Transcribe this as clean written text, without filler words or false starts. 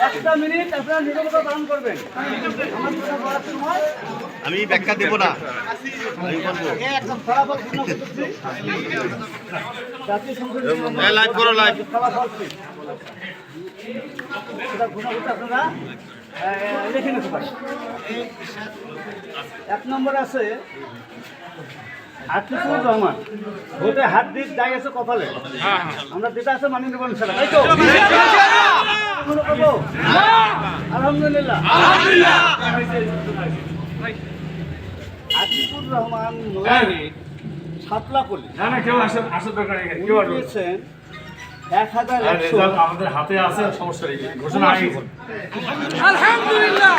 একটা মিনিট আপনারা নীরবতা পালন করবেন। আমি ব্যাখ্যা দেব না, আমি বলবো একদম ফলাফল ঘোষণা করতেছি। জাতীয় সংসদ লাইভ করো, লাইভ ফলাফল সেটা ঘোষণা করতে আপনারা লিখে নিতে পারেন। 1 নম্বর আছে আতিকুর রহমান, ভোটে হাত দিয়ে দায় আছে কপালে। আমরা যেটা আছে মানি নেব ইনশাআল্লাহ, তাই তো? আলহামদুলিল্লাহ। আতিকুর রহমান সাতলাপল্লী দিয়েছেন 1100। আমাদের হাতে আছে, সমস্যা নেই, ঘোষণা আগে আলহামদুলিল্লাহ।